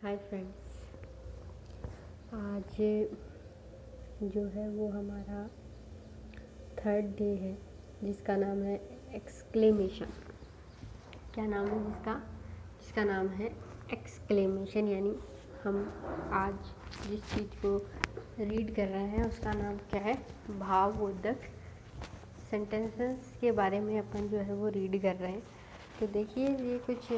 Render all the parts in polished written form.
Hi friends. आज जो है वो हमारा थर्ड डे है जिसका नाम है एक्सक्लेमेशन। क्या नाम है जिसका नाम है एक्सक्लेमेशन। यानी हम आज जिस चीज़ को रीड कर रहे हैं उसका नाम क्या है? भावबोधक सेंटेंसेस के बारे में अपन जो है वो रीड कर रहे हैं। तो देखिए, ये कुछ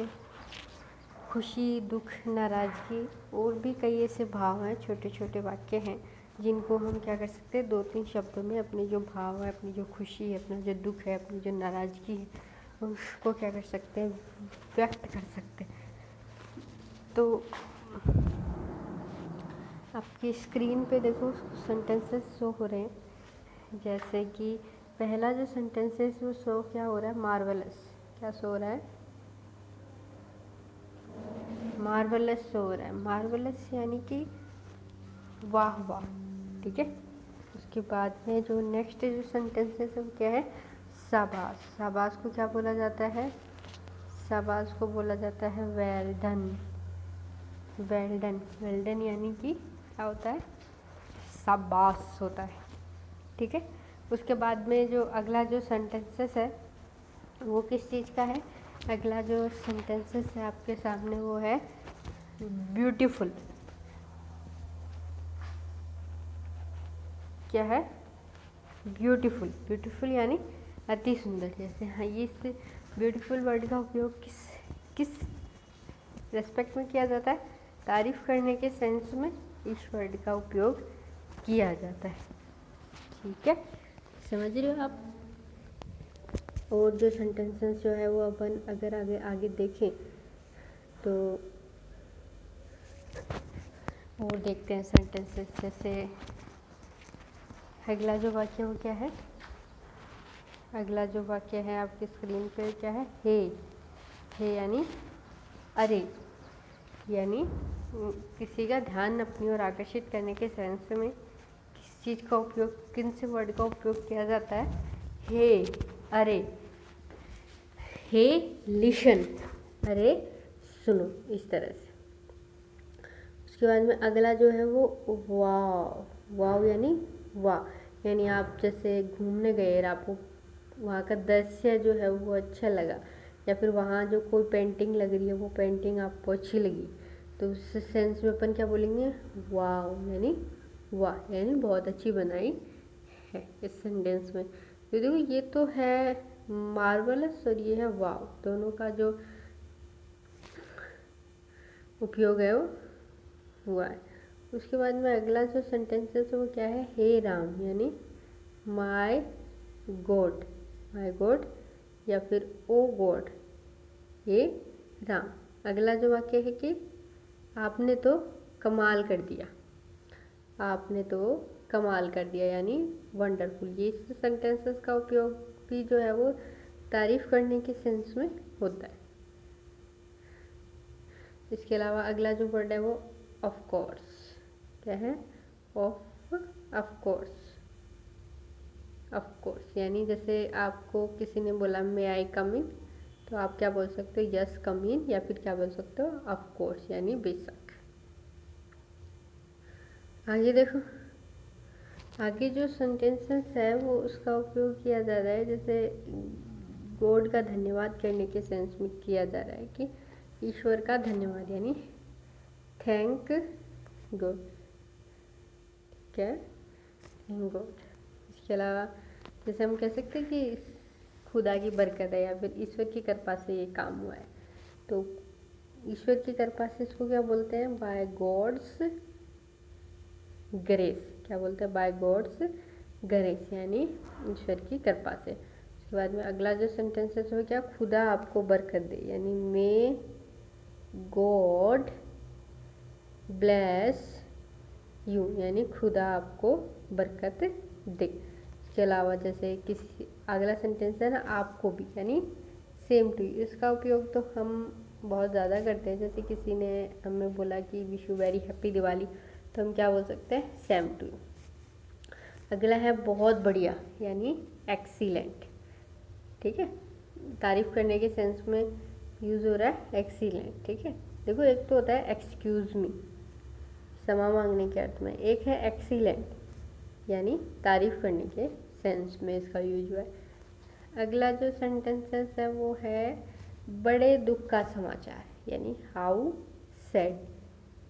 खुशी, दुख, नाराज़गी और भी कई ऐसे भाव हैं, छोटे छोटे वाक्य हैं जिनको हम क्या कर सकते हैं, 2-3 शब्दों में अपने जो भाव है, अपनी जो खुशी है, अपना जो दुख है, अपनी जो नाराज़गी है, उसको क्या कर सकते हैं, व्यक्त कर सकते हैं। तो आपकी स्क्रीन पे देखो सेंटेंसेस शो हो रहे हैं। जैसे कि पहला जो सेंटेंस है वो शो क्या हो रहा है? मार्वलस। क्या शो हो रहा है? मार्वलस शो हो रहा है। मार्वलस यानी कि वाह वाह। ठीक है। उसके बाद में जो नेक्स्ट जो सेंटेंस है वो क्या है? शाबाश। शाबाश को क्या बोला जाता है? शाबाश को बोला जाता है well done. Well done. Well done यानी कि क्या होता है? शाबाश होता है। ठीक है। उसके बाद में जो अगला जो सेंटेंसेस है वो किस चीज़ का है? अगला जो सेंटेंसेस है आपके सामने वो है ब्यूटीफुल। क्या है? ब्यूटीफुल। ब्यूटीफुल यानी अति सुंदर। जैसे हाँ, ये इस ब्यूटीफुल वर्ड का उपयोग किस किस रेस्पेक्ट में किया जाता है? तारीफ करने के सेंस में इस वर्ड का उपयोग किया जाता है। ठीक है, समझ रहे हो आप? और जो सेंटेंसेस जो है वो अपन अगर आगे आगे देखें तो और देखते हैं सेंटेंसेस। जैसे अगला जो वाक्य वो क्या है? अगला जो वाक्य है आपकी स्क्रीन पे क्या है? हे। हे यानी अरे। यानी किसी का ध्यान अपनी ओर आकर्षित करने के सेंस में किस चीज़ का उपयोग, किन से वर्ड का उपयोग किया जाता है? हे, अरे, हे लिशन, अरे सुनो, इस तरह से। उसके बाद में अगला जो है वो वाव। वाव यानी वाह। यानी आप जैसे घूमने गए और आपको वहाँ का दृश्य जो है वो अच्छा लगा, या फिर वहाँ जो कोई पेंटिंग लग रही है वो पेंटिंग आपको अच्छी लगी, तो उस सेंस में अपन क्या बोलेंगे? वाव यानी वाह, यानी बहुत अच्छी बनाई है इस सेंटेंस में। तो देखो, ये तो है मार्वलस और ये है वाव। दोनों का जो उपयोग है वो हुआ है। उसके बाद में अगला जो सेंटेंस है वो क्या है? हे राम यानी माय गॉड। माय गॉड या फिर ओ गॉड, हे राम। अगला जो वाक्य है कि आपने तो कमाल कर दिया। आपने तो कमाल कर दिया यानी वंडरफुल। ये सेंटेंसेस का उपयोग भी जो है वो तारीफ करने के सेंस में होता है। इसके अलावा अगला जो वर्ड है वो ऑफ कोर्स। क्या है? Of course. ऑफ कोर्स यानी जैसे आपको किसी ने बोला मे आई कम इन, तो आप क्या बोल सकते हो? यस कम इन। या फिर क्या बोल सकते हो? ऑफ कोर्स यानी बेशक। आगे देखो, आगे जो सेंटेंसेस है वो उसका उपयोग किया जा रहा है जैसे गॉड का धन्यवाद करने के सेंस में किया जा रहा है कि ईश्वर का धन्यवाद यानी थैंक गॉड। क्या? Thank God. इसके अलावा जैसे हम कह सकते हैं कि खुदा की बरकत है या फिर ईश्वर की कृपा से ये काम हुआ है, तो ईश्वर की कृपा से इसको क्या बोलते हैं? By God's grace. क्या बोलते हैं? बाय गॉड्स ग्रेस यानी ईश्वर की कृपा से। उसके बाद में अगला जो सेंटेंस है वो क्या? खुदा आपको बरकत दे यानी मे गॉड ब्लेस यू यानी खुदा आपको बरकत दे। इसके अलावा जैसे किसी अगला सेंटेंस है ना, आपको भी यानी सेम टू यू। इसका उपयोग तो हम बहुत ज़्यादा करते हैं। जैसे किसी ने हमें बोला कि wish you very happy Diwali, तो हम क्या बोल सकते हैं? Same to you. अगला है बहुत बढ़िया यानी एक्सीलेंट। ठीक है, तारीफ करने के सेंस में यूज़ हो रहा है एक्सीलेंट। ठीक है, देखो एक तो होता है एक्सक्यूज़ मी, क्षमा मांगने के अर्थ में, एक है एक्सीलेंट यानी तारीफ करने के सेंस में इसका यूज हुआ है। अगला जो सेंटेंसेस है वो है बड़े दुख का समाचार यानी हाउ सैड।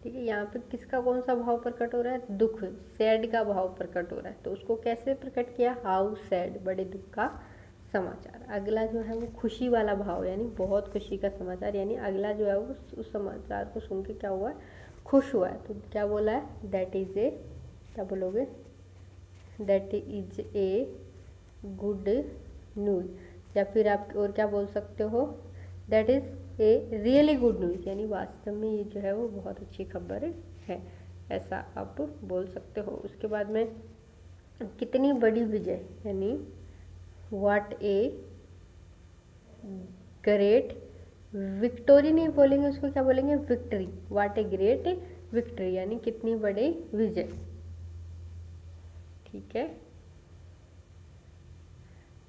ठीक है, यहाँ पे किसका कौन सा भाव प्रकट हो रहा है? दुख, सैड का भाव प्रकट हो रहा है, तो उसको कैसे प्रकट किया? हाउ सैड, बड़े दुख का समाचार। अगला जो है वो खुशी वाला भाव यानी बहुत खुशी का समाचार, यानी अगला जो है वो उस समाचार को सुन के क्या हुआ है? खुश हुआ है। तो क्या बोला है? दैट इज ए, क्या बोलोगे? That is a good news. या फिर आप और क्या बोल सकते हो? That is a really good news, यानी वास्तव में ये जो है वो बहुत अच्छी खबर है, ऐसा आप बोल सकते हो। उसके बाद में कितनी बड़ी विजय यानी व्हाट ए ग्रेट विक्टोरी नहीं बोलेंगे, उसको क्या बोलेंगे? Victory. What a great victory यानी कितनी बड़ी विजय। ठीक है,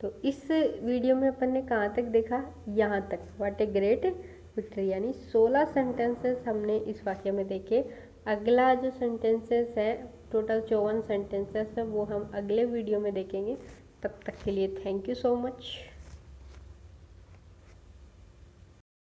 तो इस वीडियो में अपन ने कहाँ तक देखा? यहाँ तक, व्हाट ए ग्रेट विक्ट्री, यानी 16 सेंटेंसेस हमने इस वाक्य में देखे। अगला जो सेंटेंसेस है, टोटल 54 सेंटेंसेस है, वो हम अगले वीडियो में देखेंगे। तब तक के लिए थैंक यू सो मच।